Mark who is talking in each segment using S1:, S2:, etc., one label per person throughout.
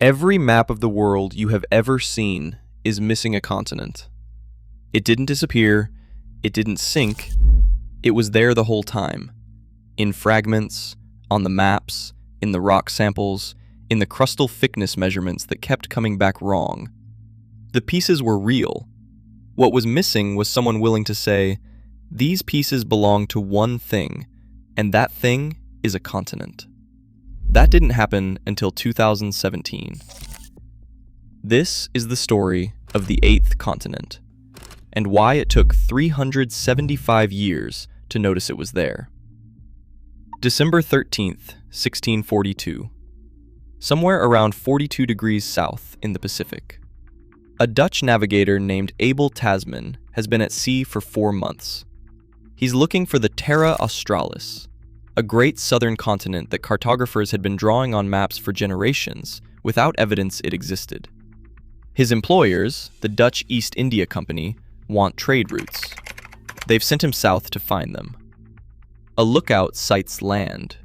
S1: Every map of the world you have ever seen is missing a continent. It didn't disappear, it didn't sink, it was there the whole time. In fragments, on the maps, in the rock samples, in the crustal thickness measurements that kept coming back wrong. The pieces were real. What was missing was someone willing to say, these pieces belong to one thing, and that thing is a continent. That didn't happen until 2017. This is the story of the 8th continent, and why it took 375 years to notice it was there. December 13th, 1642. Somewhere around 42 degrees south in the Pacific. A Dutch navigator named Abel Tasman has been at sea for 4 months. He's looking for the Terra Australis, a great southern continent that cartographers had been drawing on maps for generations without evidence it existed. His employers, the Dutch East India Company, want trade routes. They've sent him south to find them. A lookout sights land.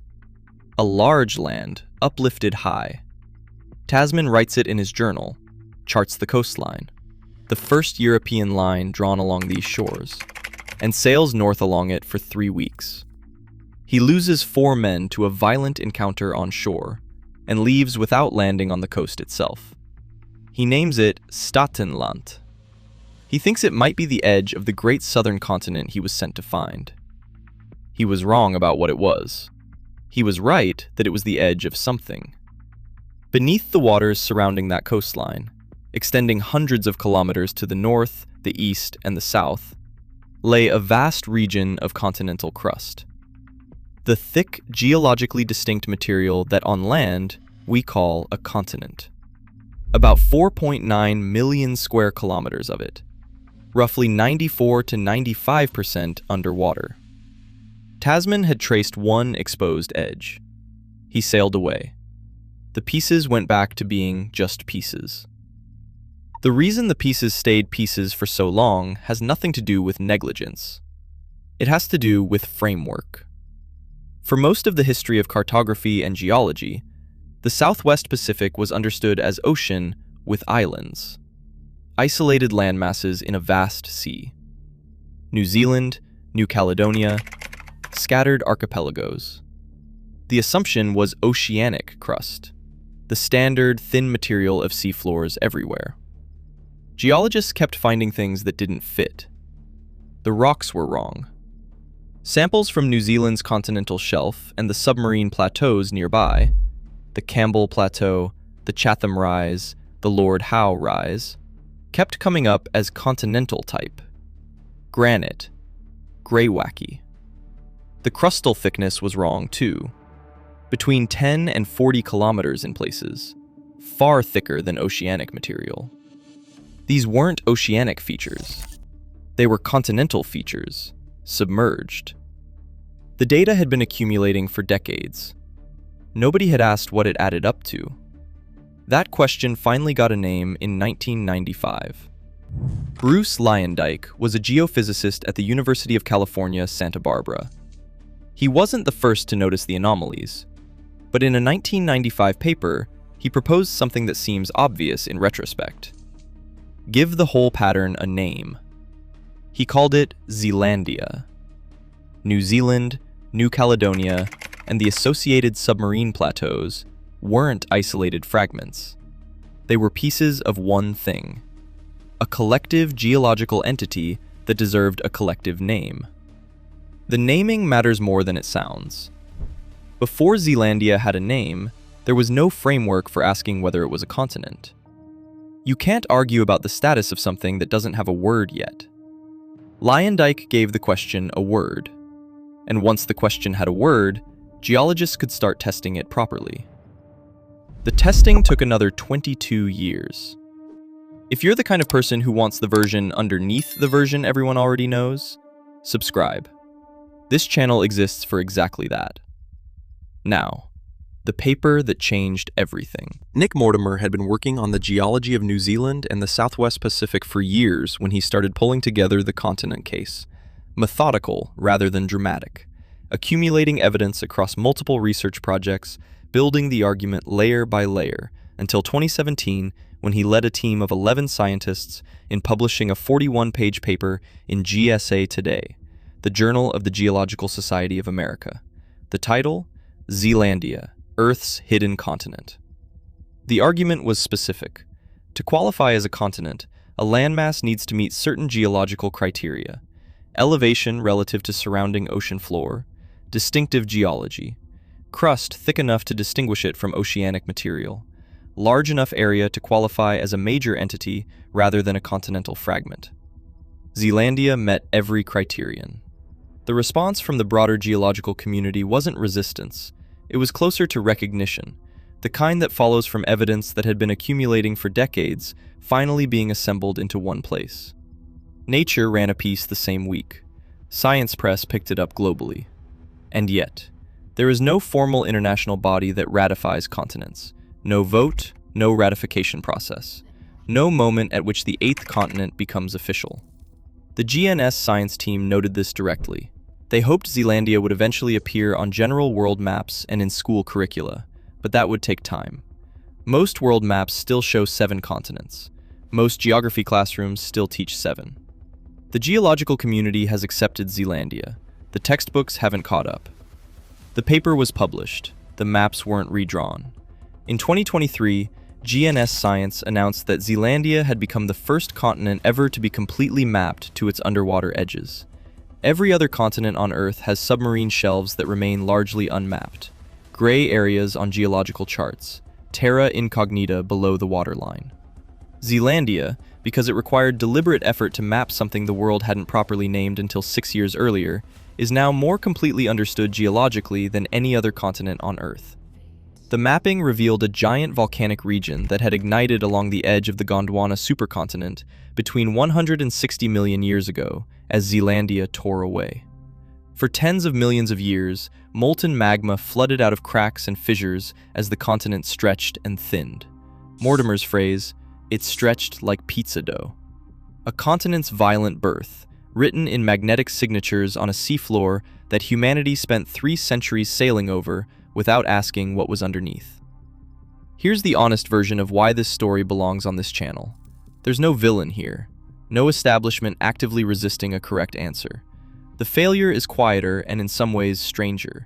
S1: A large land, uplifted high. Tasman writes it in his journal, charts the coastline, the first European line drawn along these shores, and sails north along it for 3 weeks. He loses 4 men to a violent encounter on shore, and leaves without landing on the coast itself. He names it Statenland. He thinks it might be the edge of the great southern continent he was sent to find. He was wrong about what it was. He was right that it was the edge of something. Beneath the waters surrounding that coastline, extending hundreds of kilometers to the north, the east, and the south, lay a vast region of continental crust. The thick, geologically distinct material that on land we call a continent. About 4.9 million square kilometers of it, roughly 94 to 95% underwater. Tasman had traced one exposed edge. He sailed away. The pieces went back to being just pieces. The reason the pieces stayed pieces for so long has nothing to do with negligence. It has to do with framework. For most of the history of cartography and geology, the Southwest Pacific was understood as ocean with islands, isolated landmasses in a vast sea. New Zealand, New Caledonia, scattered archipelagos. The assumption was oceanic crust, the standard thin material of seafloors everywhere. Geologists kept finding things that didn't fit. The rocks were wrong. Samples from New Zealand's continental shelf and the submarine plateaus nearby, the Campbell Plateau, the Chatham Rise, the Lord Howe Rise, kept coming up as continental type. Granite, greywacke. The crustal thickness was wrong too. Between 10 and 40 kilometers in places, far thicker than oceanic material. These weren't oceanic features. They were continental features, submerged. The data had been accumulating for decades. Nobody had asked what it added up to. That question finally got a name in 1995. Bruce Lyondike was a geophysicist at the University of California, Santa Barbara. He wasn't the first to notice the anomalies, but in a 1995 paper, he proposed something that seems obvious in retrospect. Give the whole pattern a name. He called it Zealandia. New Zealand, New Caledonia, and the associated submarine plateaus weren't isolated fragments. They were pieces of one thing, a collective geological entity that deserved a collective name. The naming matters more than it sounds. Before Zealandia had a name, there was no framework for asking whether it was a continent. You can't argue about the status of something that doesn't have a word yet. Lyondike gave the question a word, and once the question had a word, geologists could start testing it properly. The testing took another 22 years. If you're the kind of person who wants the version underneath the version everyone already knows, subscribe. This channel exists for exactly that. Now, the paper that changed everything. Nick Mortimer had been working on the geology of New Zealand and the Southwest Pacific for years when he started pulling together the continent case. Methodical rather than dramatic, accumulating evidence across multiple research projects, building the argument layer by layer until 2017 when he led a team of 11 scientists in publishing a 41-page paper in GSA Today, the Journal of the Geological Society of America. The title? Zealandia, Earth's Hidden Continent. The argument was specific. To qualify as a continent, a landmass needs to meet certain geological criteria: elevation relative to surrounding ocean floor, distinctive geology, crust thick enough to distinguish it from oceanic material, large enough area to qualify as a major entity rather than a continental fragment. Zealandia met every criterion. The response from the broader geological community wasn't resistance, it was closer to recognition, the kind that follows from evidence that had been accumulating for decades, finally being assembled into one place. Nature ran a piece the same week. Science Press picked it up globally. And yet, there is no formal international body that ratifies continents. No vote, no ratification process. No moment at which the eighth continent becomes official. The GNS science team noted this directly. They hoped Zealandia would eventually appear on general world maps and in school curricula, but that would take time. Most world maps still show 7 continents. Most geography classrooms still teach 7. The geological community has accepted Zealandia. The textbooks haven't caught up. The paper was published. The maps weren't redrawn. In 2023, GNS Science announced that Zealandia had become the first continent ever to be completely mapped to its underwater edges. Every other continent on Earth has submarine shelves that remain largely unmapped. Gray areas on geological charts, terra incognita below the waterline. Zealandia, because it required deliberate effort to map something the world hadn't properly named until 6 years earlier, is now more completely understood geologically than any other continent on Earth. The mapping revealed a giant volcanic region that had ignited along the edge of the Gondwana supercontinent between 160 million years ago as Zealandia tore away. For tens of millions of years, molten magma flooded out of cracks and fissures as the continent stretched and thinned. Mortimer's phrase, "It stretched like pizza dough." A continent's violent birth, written in magnetic signatures on a seafloor that humanity spent 3 centuries sailing over without asking what was underneath. Here's the honest version of why this story belongs on this channel. There's no villain here, no establishment actively resisting a correct answer. The failure is quieter and in some ways stranger.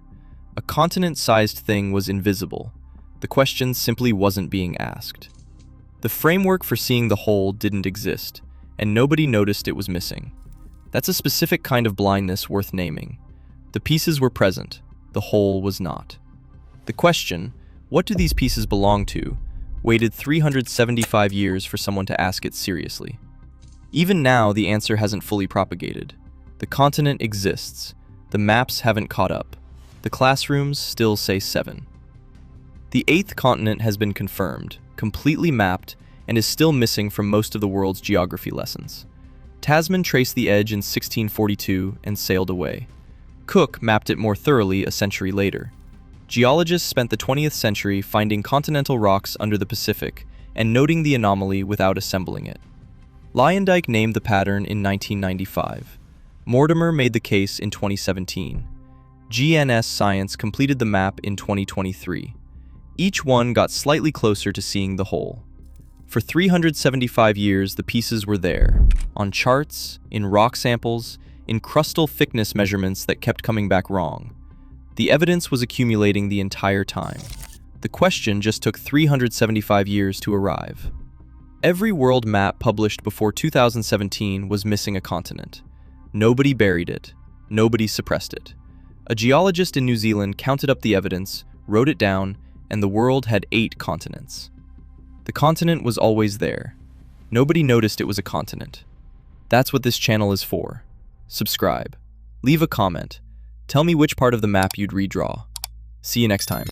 S1: A continent-sized thing was invisible. The question simply wasn't being asked. The framework for seeing the whole didn't exist, and nobody noticed it was missing. That's a specific kind of blindness worth naming. The pieces were present, the whole was not. The question, what do these pieces belong to, waited 375 years for someone to ask it seriously. Even now, the answer hasn't fully propagated. The continent exists. The maps haven't caught up. The classrooms still say 7. The 8th continent has been confirmed, completely mapped, and is still missing from most of the world's geography lessons. Tasman traced the edge in 1642 and sailed away. Cook mapped it more thoroughly a century later. Geologists spent the 20th century finding continental rocks under the Pacific and noting the anomaly without assembling it. Lyondike named the pattern in 1995. Mortimer made the case in 2017. GNS Science completed the map in 2023. Each one got slightly closer to seeing the whole. For 375 years, the pieces were there, on charts, in rock samples, in crustal thickness measurements that kept coming back wrong. The evidence was accumulating the entire time. The question just took 375 years to arrive. Every world map published before 2017 was missing a continent. Nobody buried it. Nobody suppressed it. A geologist in New Zealand counted up the evidence, wrote it down, and the world had 8 continents. The continent was always there. Nobody noticed it was a continent. That's what this channel is for. Subscribe. Leave a comment. Tell me which part of the map you'd redraw. See you next time.